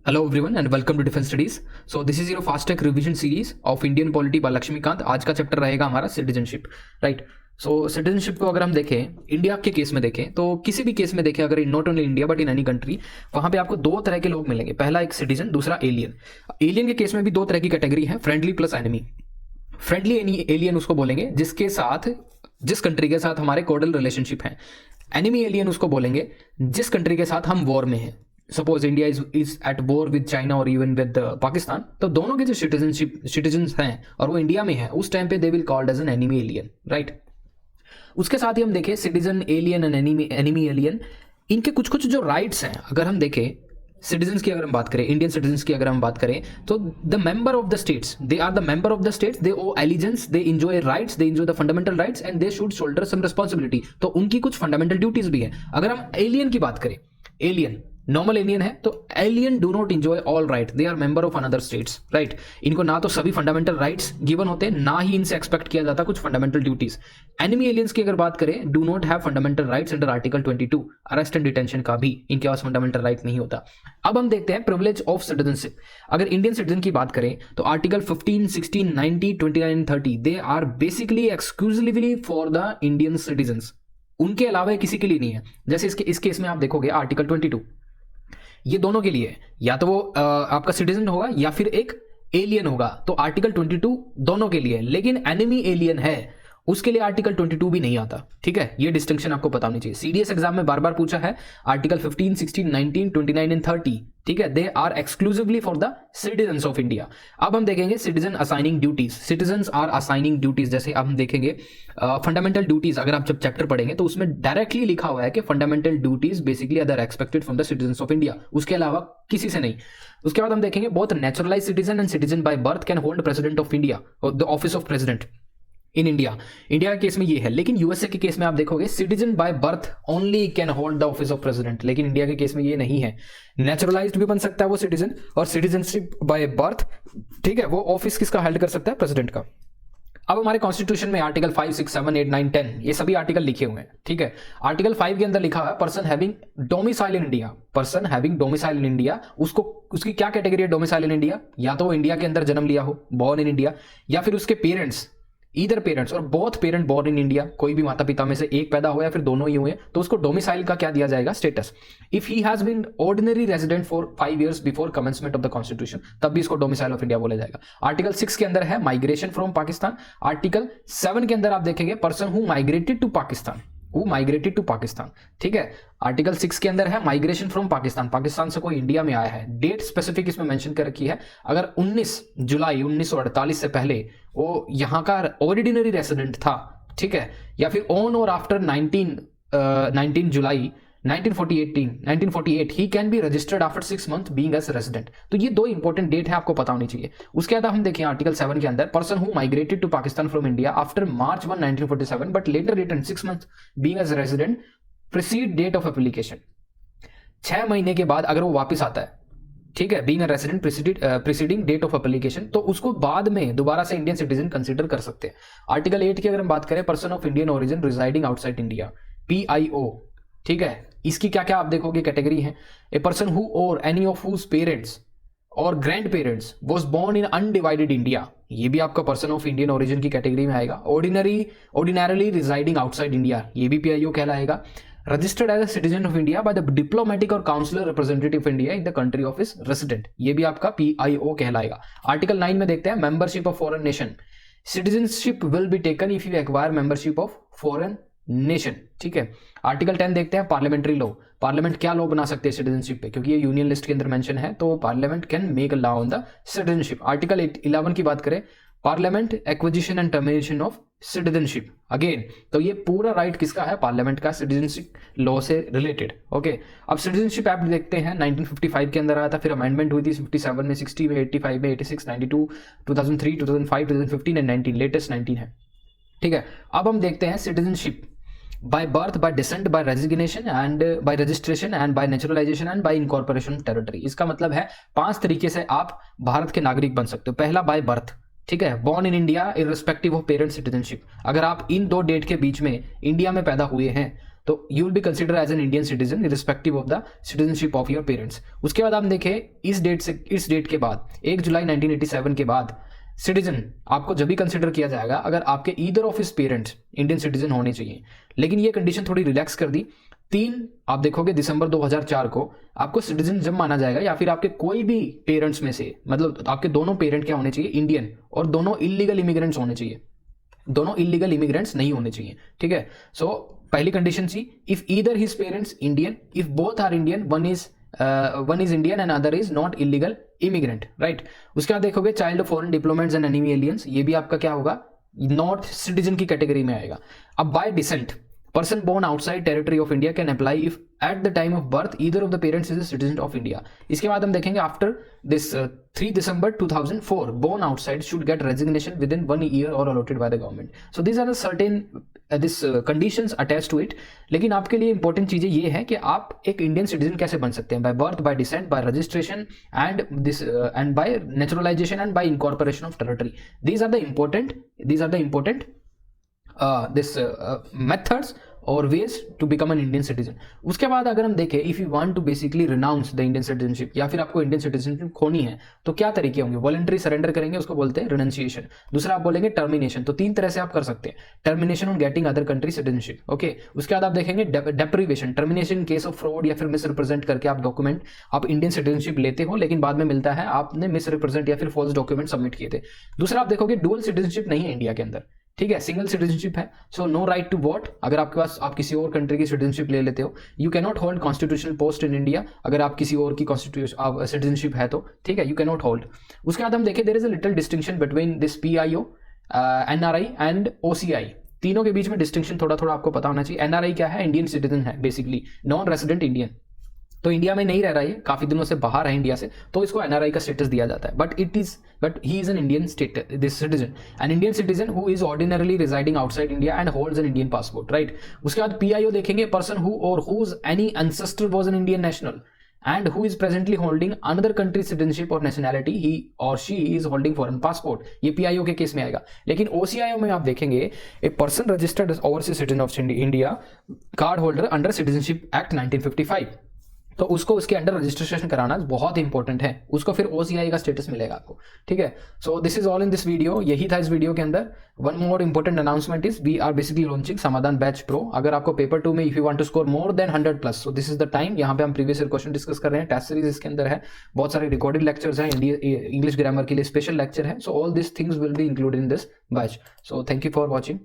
Hello everyone and welcome to defence studies. So this is your fast track revision series of Indian polity by Laxmikanth. आज का chapter रहेगा हमारा citizenship, right. सो citizenship को अगर हम देखें, इंडिया के केस में देखें तो किसी भी केस में देखें, अगर not only India but in any country, वहां पे आपको दो तरह के लोग मिलेंगे। पहला एक सिटीजन, दूसरा एलियन। एलियन के केस में भी दो तरह की कैटेगरी है, friendly plus enemy. Friendly alien उसको बोलेंगे जिसके साथ, जिस कंट्री के साथ हमारे कोर्डल रिलेशनशिप है। एनिमी एलियन उसको बोलेंगे जिस कंट्री के साथ हम वॉर में हैं। Suppose India is at war with China और इवन विद पाकिस्तान, तो दोनों के जो सिटीजन्स हैं और वो इंडिया में है, उस टाइम पे they will called as an enemy alien, right. उसके साथ ही हम देखें citizen alien and enemy alien, इनके कुछ कुछ जो राइट्स हैं अगर हम देखें, सिटीजन्स की अगर हम बात करें, इंडियन सिटीजन्स की अगर हम बात करें, तो the member of the states, they are the member of the states, they owe allegiance, they enjoy rights, they enjoy the fundamental rights and they should shoulder some responsibility. तो उनकी कुछ fundamental duties भी है। अगर हम alien की बात करें, एलियन नॉर्मल एलियन है, तो alien do not enjoy all right, they are member of another states, right. इनको ना तो सभी फंडामेंटल राइट्स गिवन होते, ना ही इनसे एक्सपेक्ट किया जाता कुछ फंडामेंटल ड्यूटीज। एनिमी एलियंस की अगर बात करें, do not have fundamental rights under article 22, arrest and detention का भी इनके पास फंडामेंटल राइट नहीं होता। अब हम देखते हैं प्रिविलेज ऑफ सिटीजनशिप। अगर इंडियन सिटीजन की बात करें तो article 15, 16, 19, 29 and 30 they are basically exclusively for the Indian citizens, उनके अलावा किसी के लिए नहीं है। जैसे इस केस में आप देखोगे आर्टिकल 22, ये दोनों के लिए है, या तो वो आपका सिटीजन होगा या फिर एक एलियन होगा। तो आर्टिकल 22 दोनों के लिए है, लेकिन एनिमी एलियन है उसके लिए आर्टिकल 22 भी नहीं आता, ठीक है। ये डिस्टिंक्शन आपको पता होनी चाहिए। सीडीएस एग्जाम में बार बार पूछा है, आर्टिकल 15, 16, 19, 29 एंड 30, ठीक है, they are exclusively for the citizens of India. अब हम देखेंगे citizen assigning duties, citizens are assigning duties. जैसे अब हम देखेंगे फंडामेंटल ड्यूटीज, अगर आप जब चैप्टर पढ़ेंगे तो उसमें डायरेक्टली लिखा हुआ है कि fundamental duties basically other expected from the citizens of India, उसके अलावा किसी से नहीं। उसके बाद हम देखेंगे both neutralise citizen and citizen by birth can hold president of India, the office of president in India. India के केस में ये है, लेकिन यूएसए के केस में आप देखोगे citizen by birth only can hold the office of president, लेकिन इंडिया के केस में ये नहीं है। नेचुरलाइज्ड भी बन सकता है वो सिटीजन, और सिटीजनशिप बाय बर्थ, ठीक है, वो ऑफिस किसका हेल्ड कर सकता है, प्रेसिडेंट का। अब हमारे कॉन्स्टिट्यूशन में आर्टिकल 5, 6, 7, 8, 9, 10 ये सभी आर्टिकल लिखे हुए हैं, ठीक है। आर्टिकल 5 के अंदर लिखा हुआ है person having domicile in India, person having domicile in India, उसको उसकी क्या कैटेगरी है डोमिसाइल इन इंडिया, या तो वो इंडिया के अंदर जन्म लिया हो, बॉर्न इन इंडिया, या फिर उसके parents, either parents or both parent born in India, कोई भी माता पिता में से एक पैदा हुआ या फिर दोनों ही हुए, तो उसको डोमिसाइल का क्या दिया जाएगा, status. If he has been ordinary resident for 5 years before commencement of the constitution, तब भी इसको डोमिसाइल ऑफ इंडिया बोला जाएगा। आर्टिकल 6 के अंदर है माइग्रेशन फ्रॉम पाकिस्तान। आर्टिकल 7 के अंदर आप देखेंगे person who migrated to Pakistan, who migrated to Pakistan, ठीक है। आर्टिकल 6 के अंदर है माइग्रेशन फ्रॉम पाकिस्तान, पाकिस्तान से कोई इंडिया में आया है, डेट स्पेसिफिक इसमें मेंशन कर रखी है। अगर 19 जुलाई 1948 से पहले वो यहाँ का ऑर्डिनरी रेसिडेंट था, ठीक है, या फिर on or after 19 July 1948 he can be registered after 6 months being as resident. तो ये दो इंपॉर्टेंट डेट है, आपको पता होनी चाहिए। उसके बाद हम देखें आर्टिकल 7 के अंदर person who migrated to Pakistan from India after March 1, 1947 but later return 6 months being as resident precede date of application. 6 महीने के बाद अगर वो वापस आता है, ठीक है, being a resident preceding date of application, तो उसको बाद में दोबारा से इंडियन सिटीजन कंसीडर कर सकते हैं। आर्टिकल 8 की अगर हम बात करें, person of Indian origin residing outside India, PIO, ठीक है, इसकी क्या क्या आप देखोगे कैटेगरी है। A person who or any of whose parents or grandparents was born in undivided India, ये भी आपका पर्सन ऑफ इंडियन ओरिजिन की कैटेगरी में आएगा। ऑर्डिनरली रिजाइडिंग आउटसाइड इंडिया, ये भी PIO कहलाएगा। Registered as a citizen of India by the diplomatic और councillor representative of India in the country of his resident, ये भी आपका PIO कहलाएगा। आर्टिकल 9 में देखते हैं membership of foreign nation, citizenship will be taken if you acquire membership of foreign nation, ठीक है। आर्टिकल 10 देखते हैं पार्लियामेंट्री लॉ, पार्लियामेंट क्या लॉ बना सकते हैं सिटीजनशिप पे, क्योंकि ये यूनियन लिस्ट के अंदर मेंशन है, तो parliament can make a law on the citizenship. Article 11 की बात करें, parliament acquisition and termination of citizenship, again तो ये पूरा राइट किसका है, पार्लियामेंट का, सिटीजनशिप लॉ से रिलेटेड, ओके। अब सिटीजनशिप एक्ट देखते हैं, 1955 के अंदर आया था, फिर अमेंडमेंट हुई थी 57 में, 60 में, 85 में, 86, 92, 2003, 2005, 2015 एंड 19, लेटेस्ट 19 है, ठीक है। अब हम देखते हैं citizenship by birth, by descent, by resignation and by registration and by naturalization and by incorporation of territory। इसका मतलब है 5 तरीके से आप भारत के नागरिक बन सकते हो। पहला बाय बर्थ, ठीक है, born in India irrespective of parent citizenship. अगर आप इन दो डेट के बीच में इंडिया में पैदा हुए हैं तो you will be consider as an Indian citizen respective of the citizenship of your parents. उसके बाद हम देखें इस डेट के बाद 1 जुलाई 1987 के बाद सिटीजन आपको जब भी कंसिडर किया जाएगा अगर आपके either of his parents Indian citizen होने चाहिए। लेकिन ये कंडीशन थोड़ी रिलैक्स कर दी। 3 आप देखोगे दिसंबर 2004 को आपको सिटीजन जब माना जाएगा या फिर आपके कोई भी पेरेंट्स में से, मतलब आपके दोनों पेरेंट क्या होने चाहिए, इंडियन, और दोनों इलीगल इमिग्रेंट्स होने चाहिए, दोनों इलीगल इमिग्रेंट्स नहीं होने चाहिए। ठीक है, सो पहली कंडीशन थी if either his parents Indian, if both are Indian, one is Indian and other is not illegal immigrant, right. उसके बाद देखोगे child of foreign diplomats and enemy aliens, ये भी आपका क्या होगा, नॉट सिटीजन की कैटेगरी में आएगा। अब bye decent person born outside territory of India can apply if at the time of birth either of the parents is a citizen of India। इसके बाद हम देखेंगे after this 3 December 2004 born outside should get resignation within 1 year or allotted by the government। So these are the certain conditions attached to it। लेकिन आपके लिए important चीजें ये है कि आप एक इंडियन सिटीजन कैसे बन सकते हैं, by birth, bye decent, bye registration and bye naturalisation and bye incorporation of territory. these are the important methods और ways to become an Indian citizen। उसके बाद अगर हम देखें if you want to basically renounce the Indian citizenship या फिर आपको Indian citizenship खोनी है तो क्या तरीके होंगे, वॉलंटरी सरेंडर करेंगे, उसको बोलते हैं रिनंसिएशन। दूसरा आप बोलेंगे टर्मिनेशन। तो 3 तरह से आप कर सकते हैं, termination on getting other country citizenship, okay. उसके बाद आप देखेंगे deprivation, termination in case of fraud या फिर मिसरिप्रेजेंट करके आप डॉक्यूमेंट, आप इंडियन सिटीजनशिप लेते हो लेकिन बाद में मिलता है आपने मिसरिप्रेजेंट या फिर फॉल्स डॉक्यूमेंट सबमिट किए थे। दूसरा आप देखोगे डुअल सिटीजनशिप नहीं है इंडिया के अंदर, ठीक है, सिंगल सिटीजनशिप है। So no right to vote, अगर आपके पास आप किसी और कंट्री की सिटीजनशिप ले लेते हो। You can not hold constitutional post in India, अगर आप किसी और की कॉन्स्टिट्यूशन सिटीजनशिप है तो, ठीक है, यू कैन नॉट होल्ड। उसके बाद हम देखें there is a little distinction between this PIO, NRI and OCI। तीनों के बीच में डिस्टिंक्शन थोड़ा थोड़ा आपको पता होना चाहिए। NRI क्या है, इंडियन सिटीजन है, बेसिकली नॉन रेसिडेंट इंडियन, तो इंडिया में नहीं रह रहा है, काफी दिनों से बाहर है इंडिया से, तो इसको NRI का स्टेटस दिया जाता है। But he is an Indian this citizen, an Indian citizen who is ordinarily residing outside India and holds an Indian passport, right. उसके बाद PIO देखेंगे, person who or whose any ancestor was an Indian national and who is presently holding another country's citizenship or nationality, he or she is holding foreign passport। ये PIO के case में आएगा। लेकिन OCIO में आप देखेंगे a person registered as overseas citizen of India, card holder under citizenship act 1955, तो उसको उसके अंडर रजिस्ट्रेशन कराना बहुत इंपॉर्टेंट है, उसको फिर OCI का स्टेटस मिलेगा आपको, ठीक है। So this is all in this video, यही था इस वीडियो के अंदर। One more important announcement is we are basically launching Samadhan batch pro. अगर आपको पेपर 2 में if you want to score more than 100+, so this is the time. यहाँ पे हम प्रीवियस ईयर क्वेश्चन डिस्कस कर रहे हैं, टेस्ट सीरीज इसके अंदर है, बहुत सारे रिकॉर्डेड लेक्चर्स हैं, इंग्लिश ग्रामर के लिए स्पेशल लेक्चर है। So all this things will be included in this batch. So thank you for watching.